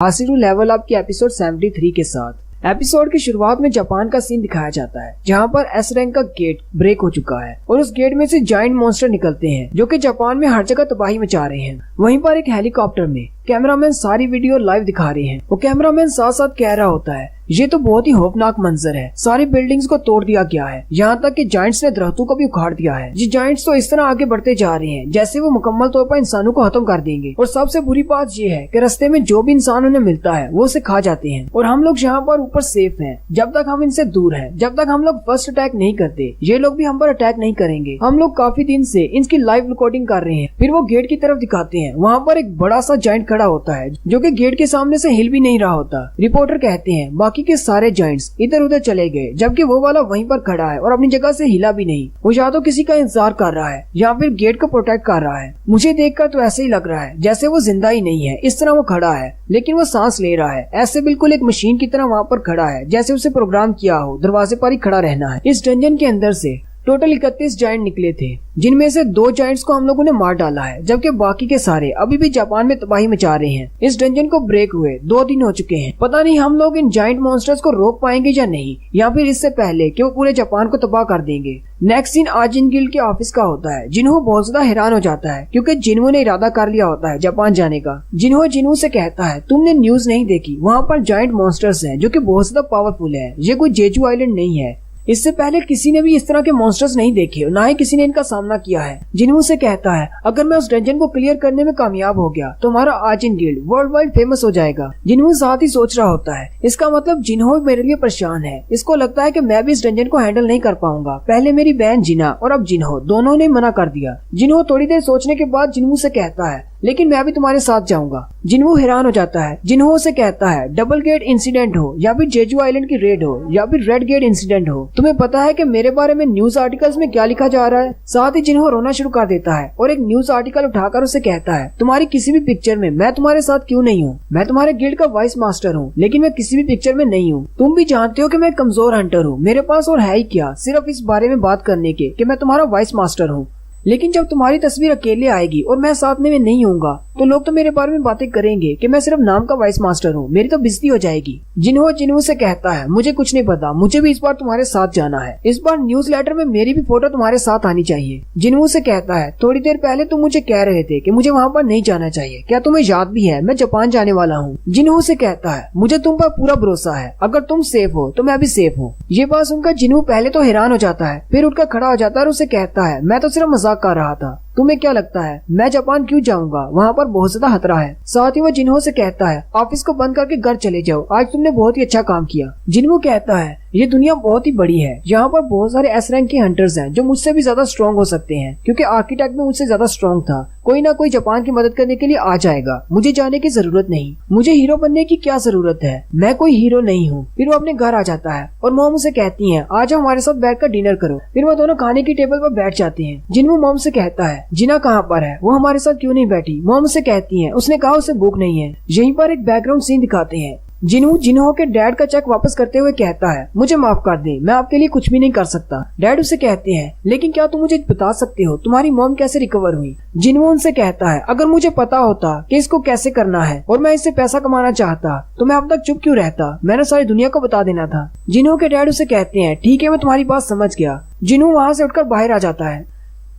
हासिरू level up के episode 73 के साथ एपिसोड की शुरुआत में जापान का सीन दिखाया जाता है, जहां पर एस रैंक का गेट ब्रेक हो चुका है और उस गेट में से जायंट मॉन्स्टर निकलते हैं जो कि जापान में हर जगह तबाही मचा रहे हैं। वहीं पर एक हेलीकॉप्टर में कैमरामैन सारी वीडियो लाइव दिखा रहे हैं। वो कैमरामैन साथ साथ कह रहा होता है, ये तो बहुत ही खौफनाक मंजर है, सारी बिल्डिंग्स को तोड़ दिया गया है, यहाँ तक कि जायंट्स ने दरख्तों को भी उखाड़ दिया है। ये जायंट्स तो इस तरह आगे बढ़ते जा रहे हैं जैसे वो मुकम्मल तौर पर इंसानों को खत्म कर देंगे। और सबसे बुरी बात ये है कि रास्ते में जो भी इंसान उन्हें मिलता है वो उसे खा जाते हैं। और हम लोग यहाँ पर ऊपर सेफ हैं, जब तक हम इनसे दूर हैं, जब तक हम लोग फर्स्ट अटैक नहीं करते, ये लोग भी हम पर अटैक नहीं करेंगे। हम लोग काफी दिन से इनकी लाइव रिकॉर्डिंग कर रहे हैं। फिर वो गेट की तरफ दिखाते हैं, वहाँ पर एक बड़ा सा जायंट खड़ा होता है जो कि गेट के सामने से हिल भी नहीं रहा होता। रिपोर्टर कहते हैं बाकी के सारे जायंट्स इधर उधर चले गए, जबकि वो वाला वहीं पर खड़ा है और अपनी जगह से हिला भी नहीं। वो या तो किसी का इंतजार कर रहा है या फिर गेट को प्रोटेक्ट कर रहा है। मुझे देखकर तो ऐसे ही लग रहा है जैसे वो जिंदा ही नहीं है। इस तरह वो खड़ा है लेकिन वो सांस ले रहा है, ऐसे बिल्कुल एक मशीन की तरह वहाँ पर खड़ा है, जैसे उसे प्रोग्राम किया हो दरवाजे पर ही खड़ा रहना है। इस डंजन के अंदर से टोटल 31 जायंट निकले थे, जिनमें से 2 जायंट्स को हम लोगों ने मार डाला है, जबकि बाकी के सारे अभी भी जापान में तबाही मचा रहे हैं। इस डंजन को ब्रेक हुए 2 दिन हो चुके हैं। पता नहीं हम लोग इन जायंट मॉन्स्टर्स को रोक पाएंगे या नहीं, या फिर इससे पहले कि वो पूरे जापान को तबाह कर देंगे। नेक्स्ट सीन आजिन गिल्ड के ऑफिस का होता है। जिन्हो बहुत ज्यादा हैरान हो जाता है क्योंकि जिन्हो ने इरादा कर लिया होता है जापान जाने का। जिन्हो से कहता है, तुमने न्यूज नहीं देखी, वहाँ पर जायंट मॉन्स्टर्स हैं जो कि बहुत ज्यादा पावरफुल है। ये कोई जेजू आइलैंड नहीं है, इससे पहले किसी ने भी इस तरह के मॉन्स्टर्स नहीं देखे और ना ही किसी ने इनका सामना किया है। जिन्हो से कहता है, अगर मैं उस डंजन को क्लियर करने में कामयाब हो गया तो हमारा आजिन गिल्ड वर्ल्ड वाइड फेमस हो जाएगा। जिन्हो साथ ही सोच रहा होता है, इसका मतलब जिन्हो मेरे लिए परेशान है। इसको लगता है कि मैं भी इस डंजन को हैंडल नहीं कर पाऊंगा। पहले मेरी बहन जिना और अब जिन्हो, दोनों ने मना कर दिया। जिन्हो थोड़ी देर सोचने के बाद जिन्हो से कहता है, लेकिन मैं भी तुम्हारे साथ जाऊंगा। जिन्हो हैरान हो जाता है। जिन्हो से कहता है, डबल गेट इंसिडेंट हो या फिर जेजू आइलैंड की रेड हो या फिर रेड गेट इंसिडेंट हो, तुम्हें पता है कि मेरे बारे में न्यूज आर्टिकल्स में क्या लिखा जा रहा है। साथ ही जिन्हो रोना शुरू कर देता है और एक न्यूज आर्टिकल उठाकर उसे कहता है, तुम्हारी किसी भी पिक्चर में मैं तुम्हारे साथ क्यों नहीं हूँ? मैं तुम्हारे गिल्ड का वाइस मास्टर हूँ, लेकिन मैं किसी भी पिक्चर में नहीं हूँ। तुम भी जानते हो कि मैं कमजोर हंटर हूँ, मेरे पास और है ही क्या सिर्फ इस बारे में बात करने के कि मैं तुम्हारा वाइस मास्टर हूँ। लेकिन जब तुम्हारी तस्वीर अकेले आएगी और मैं साथ में नहीं होऊंगा तो लोग तो मेरे बारे में बातें करेंगे कि मैं सिर्फ नाम का वाइस मास्टर हूँ, मेरी तो बेइज्जती हो जाएगी। जिन्हो से कहता है, मुझे कुछ नहीं पता, मुझे भी इस बार तुम्हारे साथ जाना है। इस बार न्यूज लेटर में मेरी भी फोटो तुम्हारे साथ आनी चाहिए। जिन्हो से कहता है, थोड़ी देर पहले तुम मुझे कह रहे थे कि मुझे वहाँ पर नहीं जाना चाहिए, क्या तुम्हें याद भी है मैं जापान जाने वाला हूँ? जिन्हो से कहता है, मुझे तुम पर पूरा भरोसा है, अगर तुम सेफ हो तो मैं भी सेफ हूँ। ये बात सुनकर जिन्हो पहले तो हैरान हो जाता है, फिर उठकर खड़ा हो जाता है और उसे कहता है, मैं तो सिर्फ मजाक कर रहा था, तुम्हें क्या लगता है मैं जापान क्यों जाऊंगा? वहाँ पर बहुत ज्यादा खतरा है। साथ ही वो जिन्हो से कहता है, ऑफिस को बंद करके घर चले जाओ, आज तुमने बहुत ही अच्छा काम किया। जिन्हो कहता है, ये दुनिया बहुत ही बड़ी है, यहाँ पर बहुत सारे एस रैंक के हंटर्स हैं जो मुझसे भी ज्यादा स्ट्रॉन्ग हो सकते हैं, क्योंकि आर्किटेक्ट में मुझसे ज्यादा स्ट्रॉन्ग था। कोई ना कोई जापान की मदद करने के लिए आ जाएगा, मुझे जाने की जरूरत नहीं। मुझे हीरो बनने की क्या जरूरत है, मैं कोई हीरो नहीं हूँ। फिर वो अपने घर आ जाता है और मोम उसे कहती है, आज हमारे साथ बैठकर डिनर करो। फिर वो दोनों खाने की टेबल पर बैठ जाते हैं। जिन्हो मोम से कहता है, जिना कहाँ पर है, वो हमारे साथ क्यों नहीं बैठी? मोम से कहती है, उसने कहा उसे भूख नहीं है। यहीं पर एक बैकग्राउंड सीन दिखाते हैं। जिन्हो के डैड का चेक वापस करते हुए कहता है, मुझे माफ कर दे, मैं आपके लिए कुछ भी नहीं कर सकता। डैड उसे कहते हैं, लेकिन क्या तुम मुझे बता सकते हो तुम्हारी मॉम कैसे रिकवर हुई? जिन्हो उनसे कहता है, अगर मुझे पता होता कि इसको कैसे करना है और मैं इससे पैसा कमाना चाहता तो मैं अब तक चुप क्यों रहता? मैंने सारी दुनिया को बता देना था। जिन्हो के डैड उसे कहते हैं, ठीक है मैं तुम्हारी बात समझ गया। जिन्हो वहाँ से उठकर बाहर आ जाता है।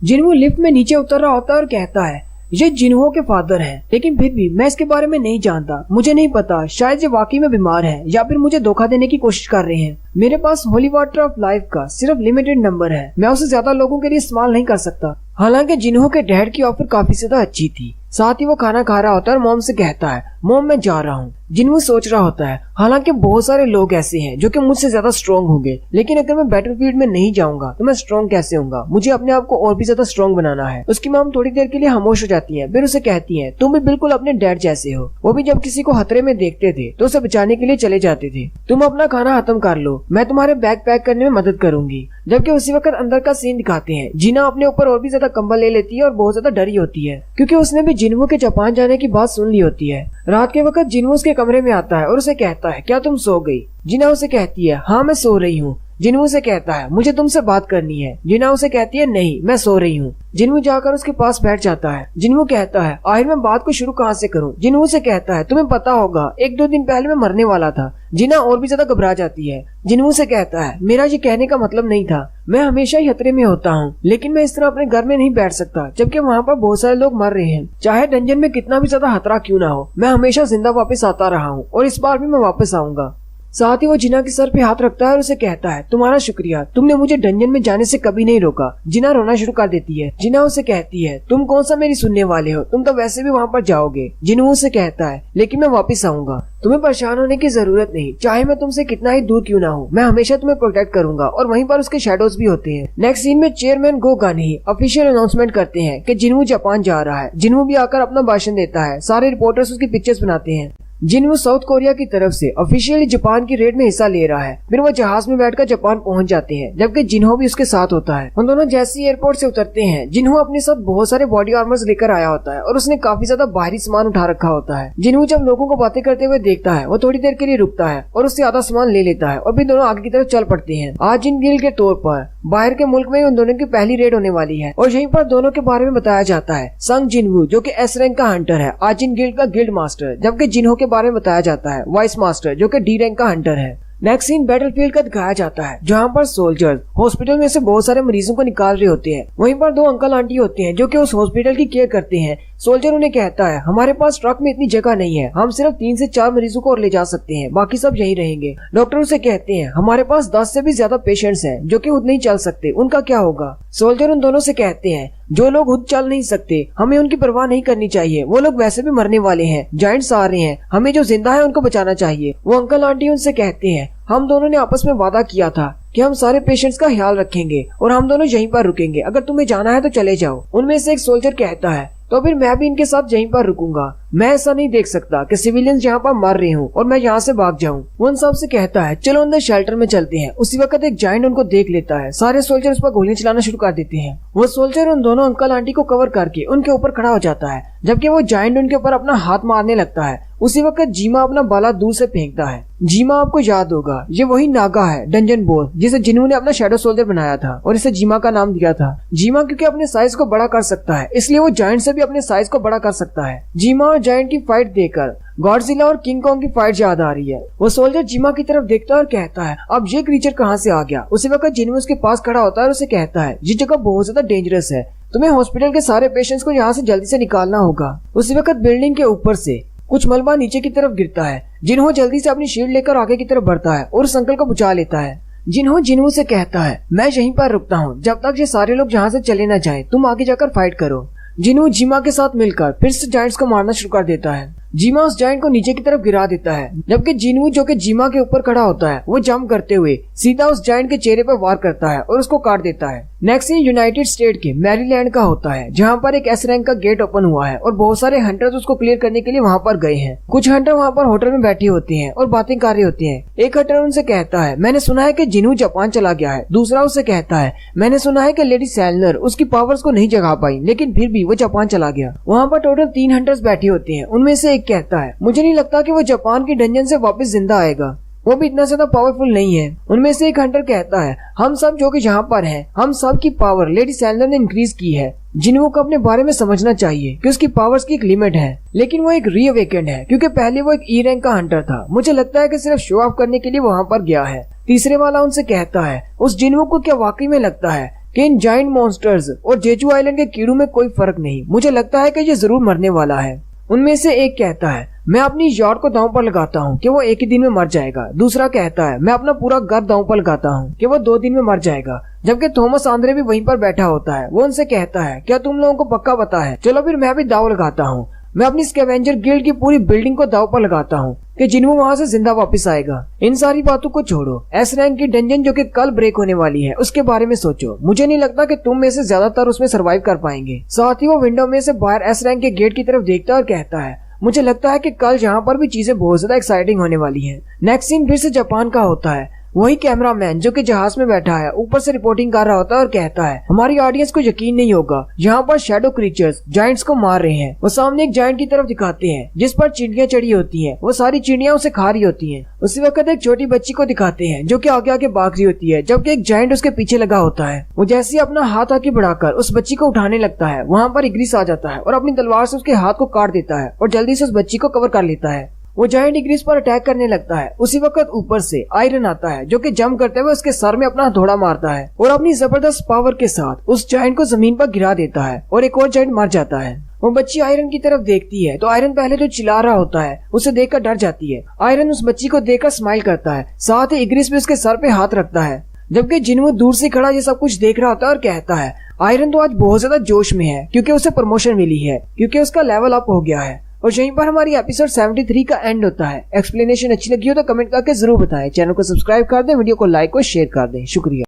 जिन्हो लिफ्ट में नीचे उतर रहा होता है और कहता है, ये जिन्हो के फादर हैं, लेकिन फिर भी मैं इसके बारे में नहीं जानता। मुझे नहीं पता, शायद ये वाकई में बीमार है या फिर मुझे धोखा देने की कोशिश कर रहे हैं। मेरे पास होली वाटर ऑफ लाइफ का सिर्फ लिमिटेड नंबर है, मैं उसे ज्यादा लोगों के लिए इस्तेमाल नहीं कर सकता। हालांकि जिन्हो के डैड की ऑफर काफी ज्यादा अच्छी थी। साथ ही वो खाना खा रहा होता है और मॉम से कहता है, मॉम मैं जा रहा हूँ। जिन्हो सोच रहा होता है, हालांकि बहुत सारे लोग ऐसे हैं जो कि मुझसे ज्यादा स्ट्रॉन्ग होंगे, लेकिन अगर मैं बैटलफील्ड में नहीं जाऊंगा तो मैं स्ट्रॉन्ग कैसे होऊंगा? मुझे अपने आप को और भी ज्यादा स्ट्रॉन्ग बनाना है। उसकी मॉम थोड़ी देर के लिए खामोश हो जाती है, फिर उसे कहती है, तुम भी बिल्कुल अपने डैड जैसे हो, वो भी जब किसी को खतरे में देखते थे तो उसे बचाने के लिए चले जाते थे। तुम अपना खाना खत्म कर लो, मैं तुम्हारे बैग पैक करने में मदद करूंगी। जबकि उसी वक्त अंदर का सीन दिखाते हैं। जीना अपने ऊपर और भी ज्यादा कंबल ले लेती है और बहुत ज्यादा डरी होती है, क्योंकि उसने भी जिन्हो के जापान जाने की बात सुन ली होती है। रात के वक्त जिन्हो उसके कमरे में आता है और उसे कहता है, क्या तुम सो गई? जीना उसे कहती है, हाँ मैं सो रही हूँ। जिन्हू से कहता है मुझे तुमसे बात करनी है। जिना उसे कहती है नहीं, मैं सो रही हूँ। जिन्हू जाकर उसके पास बैठ जाता है। जिन्हू कहता है आखिर मैं बात को शुरू कहाँ से करूँ। जिन्हू से कहता है तुम्हें पता होगा 1-2 दिन पहले मैं मरने वाला था। जिना और भी ज्यादा घबरा जाती है। जिन्हू से कहता है मेरा ये कहने का मतलब नहीं था, मैं हमेशा ही खतरे में होता हूँ, लेकिन मैं इस तरह अपने घर में नहीं बैठ सकता जबकि वहाँ पर बहुत सारे लोग मर रहे हैं। चाहे डंजन में कितना भी ज्यादा खतरा क्यों ना हो, मैं हमेशा जिंदा वापस आता रहा हूँ और इस बार भी मैं वापस आऊंगा। साथ ही वो जिना के सर पे हाथ रखता है और उसे कहता है तुम्हारा शुक्रिया, तुमने मुझे डंजन में जाने से कभी नहीं रोका। जिना रोना शुरू कर देती है। जिना उसे कहती है तुम कौन सा मेरी सुनने वाले हो, तुम तो वैसे भी वहाँ पर जाओगे। जिन्हू उसे कहता है लेकिन मैं वापस आऊंगा, तुम्हें परेशान होने की जरूरत नहीं, चाहे मैं तुमसे कितना ही दूर क्यों ना हूँ, मैं हमेशा तुम्हें प्रोटेक्ट करूंगा। और वहीं पर उसके शेडोज भी होते हैं। नेक्स्ट सीन में चेयरमैन गो गानी ऑफिशियल अनाउंसमेंट करते हैं कि जिन्हू जापान जा रहा है। जिन्हू भी आकर अपना भाषण देता है। सारे रिपोर्टर्स उसकी पिक्चर्स बनाते हैं। जिन्हू साउथ कोरिया की तरफ से ऑफिशियली जापान की रेड में हिस्सा ले रहा है। फिर वो जहाज में बैठकर जापान पहुंच जाते हैं, जबकि जिन्हो भी उसके साथ होता है। उन दोनों जैसे एयरपोर्ट से उतरते हैं, जिन्हो अपने साथ बहुत सारे बॉडी आर्मर्स लेकर आया होता है और उसने काफी ज्यादा भारी सामान उठा रखा होता है। जिन्हो जब लोगों को बातें करते हुए देखता है, वो थोड़ी देर के लिए रुकता है और उससे आधा सामान ले लेता है और फिर दोनों आगे की तरफ चल पड़ते हैं। आज इन गिल के तौर पर बाहर के मुल्क में उन दोनों की पहली रेड होने वाली है और यहीं पर दोनों के बारे में बताया जाता है। संग जिनवू जो कि एस रैंक का हंटर है, आजिन गिल्ड का गिल्ड मास्टर, जबकि जिन्हो के बारे में बताया जाता है वाइस मास्टर जो कि डी रैंक का हंटर है। नेक्स्ट सीन बैटलफील्ड का दिखाया जाता है, जहाँ पर सोल्जर्स हॉस्पिटल में से बहुत सारे मरीजों को निकाल रहे होते हैं। वहीं पर 2 अंकल आंटी होते हैं जो कि उस हॉस्पिटल की केयर करते हैं। सोल्जर उन्हें कहता है हमारे पास ट्रक में इतनी जगह नहीं है, हम सिर्फ 3 से 4 मरीजों को और ले जा सकते हैं, बाकी सब यहीं रहेंगे। डॉक्टर उसे कहते हैं हमारे पास 10 से भी ज्यादा पेशेंट्स हैं जो कि खुद नहीं चल सकते, उनका क्या होगा। सोल्जर उन दोनों से कहते हैं जो लोग खुद चल नहीं सकते हमें उनकी परवाह नहीं करनी चाहिए, वो लोग वैसे भी मरने वाले हैं, जायंट्स आ रहे हैं, हमें जो जिंदा है उनको बचाना चाहिए। वो अंकल आंटी उनसे कहते हैं हम दोनों ने आपस में वादा किया था कि हम सारे पेशेंट्स का ख्याल रखेंगे और हम दोनों यहीं पर रुकेंगे, अगर तुम्हें जाना है तो चले जाओ। उनमें से एक सोल्जर कहता है तो फिर मैं भी इनके साथ यहीं पर रुकूंगा, मैं ऐसा नहीं देख सकता कि सिविलियंस यहाँ पर मर रहे हूँ और मैं यहाँ से भाग जाऊँ। वो उन सब से कहता है चलो अंदर शेल्टर में चलते हैं। उसी वक्त एक जायंट उनको देख लेता है। सारे सोल्जर उस पर गोलियां चलाना शुरू कर देते हैं। वो सोल्जर उन दोनों अंकल आंटी को कवर करके उनके ऊपर खड़ा हो जाता है, जबकि वो जायंट उनके ऊपर अपना हाथ मारने लगता है। उसी वक्त जीमा अपना बाला दूर से फेंकता है। जीमा आपको याद होगा, ये वही नागा है डंजन बॉस जिसे जिन्हू ने अपना शैडो सोल्जर बनाया था और इसे जीमा का नाम दिया था। जीमा क्योंकि अपने साइज को बड़ा कर सकता है, इसलिए वो जायंट से भी अपने साइज को बड़ा कर सकता है। जीमा और जायंट की फाइट देखकर गॉडजिला और किंग कॉन्ग की फाइट याद आ रही है। वो सोल्जर जीमा की तरफ देखता है और कहता है अब ये क्रीचर कहाँ से आ गया। उसी वक्त जिन्हू उसके पास खड़ा होता है और उसे कहता है ये जगह बहुत ज्यादा डेंजरस है, तुम्हें हॉस्पिटल के सारे पेशेंट्स को यहाँ से जल्दी से निकालना होगा। उसी वक्त बिल्डिंग के ऊपर से कुछ मलबा नीचे की तरफ गिरता है। जिन्हो जल्दी से अपनी शील्ड लेकर आगे की तरफ बढ़ता है और उस अंकल को बचा लेता है। जिन्हो से कहता है मैं यहीं पर रुकता हूँ जब तक ये सारे लोग यहाँ से चले न जाएं, तुम आगे जाकर फाइट करो। जिन्हो जीमा के साथ मिलकर फिर से जायंट्स को मारना शुरू कर देता है। जीमा उस जायंट को नीचे की तरफ गिरा देता है, जबकि जिन्हू जो कि जीमा के ऊपर खड़ा होता है वो जंप करते हुए सीधा उस जायंट के चेहरे पर वार करता है और उसको काट देता है। नेक्स्ट सीन यूनाइटेड स्टेट के मैरीलैंड का होता है, जहाँ पर एक एस रैंक का गेट ओपन हुआ है और बहुत सारे हंटर्स उसको क्लियर करने के लिए वहाँ पर गए हैं। कुछ हंटर वहाँ पर होटल में बैठे होते हैं और बातें कर रहे होते हैं। एक हंटर उनसे कहता है मैंने सुना है कि जिन्हू जापान चला गया है। दूसरा उससे कहता है मैंने सुना है कि लेडी सैलनर उसकी पावर्स को नहीं जगा पाई, लेकिन फिर भी वो जापान चला गया। वहाँ पर टोटल 3 हंटर्स बैठे होते हैं। उनमें से एक कहता है मुझे नहीं लगता कि वो जापान की डंजन से वापस जिंदा आएगा, वो भी इतना ज्यादा पावरफुल नहीं है। उनमें से एक हंटर कहता है हम सब जो कि यहाँ पर हैं, हम सब की पावर लेडी सैलनर ने इंक्रीज की है। जिन्हों को अपने बारे में समझना चाहिए कि उसकी पावर्स की एक लिमिट है, लेकिन वो एक रीअवेकेंड है क्योंकि पहले वो एक ई रैंक का हंटर था। मुझे लगता है कि सिर्फ शो ऑफ करने के लिए वहाँ पर गया है। तीसरे वाला उनसे कहता है उस जिन्हों को क्या वाकई में लगता है कि इन जाइंट मॉन्स्टर्स और जेजू आइलैंड के कीड़ों में कोई फर्क नहीं, मुझे लगता है कि ये जरूर मरने वाला है। उनमें से एक कहता है मैं अपनी यार्ड को दांव पर लगाता हूँ कि वो 1 ही दिन में मर जाएगा। दूसरा कहता है मैं अपना पूरा घर दांव पर लगाता हूँ कि वो 2 दिन में मर जाएगा। जबकि थॉमस आंद्रे भी वहीं पर बैठा होता है। वो उनसे कहता है क्या तुम लोगों को पक्का पता है, चलो फिर मैं भी दाव लगाता हूँ। मैं अपनी स्कैवेंजर गिल्ड की पूरी बिल्डिंग को दाव पर लगाता हूँ कि जिन्हों वहाँ से जिंदा वापस आएगा। इन सारी बातों को छोड़ो, एस रैंक की डंजन जो कि कल ब्रेक होने वाली है उसके बारे में सोचो। मुझे नहीं लगता कि तुम में से ज्यादातर उसमें सरवाइव कर पाएंगे। साथ ही वो विंडो में से बाहर एस रैंक के गेट की तरफ देखता है और कहता है मुझे लगता है कि कल यहाँ पर भी चीजें बहुत ज्यादा एक्साइटिंग होने वाली हैं। नेक्स्ट सीन फिर से जापान का होता है। वही कैमरामैन जो कि जहाज में बैठा है ऊपर से रिपोर्टिंग कर रहा होता है और कहता है हमारी ऑडियंस को यकीन नहीं होगा, यहाँ पर शैडो क्रीचर्स जायंट्स को मार रहे हैं। वो सामने एक जायंट की तरफ दिखाते हैं जिस पर चिड़ियां चढ़ी होती हैं। वो सारी चिड़ियां उसे खा रही होती हैं। उसी वक्त एक छोटी बच्ची को दिखाते हैं जो कि आगे आगे भाग रही होती है, जबकि एक जायंट उसके पीछे लगा होता है। वो जैसे ही अपना हाथ आगे बढ़ाकर उस बच्ची को उठाने लगता है, वहाँ पर इग्रिस आ जाता है और अपनी तलवार से उसके हाथ को काट देता है और जल्दी से उस बच्ची को कवर कर लेता है। वो जायंट इग्रिस पर अटैक करने लगता है। उसी वक्त ऊपर से आयरन आता है जो कि जंप करते हुए उसके सर में अपना हथौड़ा मारता है और अपनी जबरदस्त पावर के साथ उस जायंट को जमीन पर गिरा देता है और एक और जायंट मर जाता है। वो बच्ची आयरन की तरफ देखती है तो आयरन पहले तो चिल्ला रहा होता है, उसे देखकर डर जाती है। आयरन उस बच्ची को देखकर स्माइल करता है, साथ ही इग्रिस भी उसके सर पे हाथ रखता है, जबकि जिन्हो दूर से खड़ा ये सब कुछ देख रहा होता है और कहता है आयरन तो आज बहुत ज्यादा जोश में है क्योंकि उसे प्रमोशन मिली है, क्योंकि उसका लेवल अप हो गया है। और यहीं पर हमारी एपिसोड 73 का एंड होता है। एक्सप्लेनेशन अच्छी लगी हो तो कमेंट करके जरूर बताएं। चैनल को सब्सक्राइब कर दें, वीडियो को लाइक और शेयर कर दें। शुक्रिया।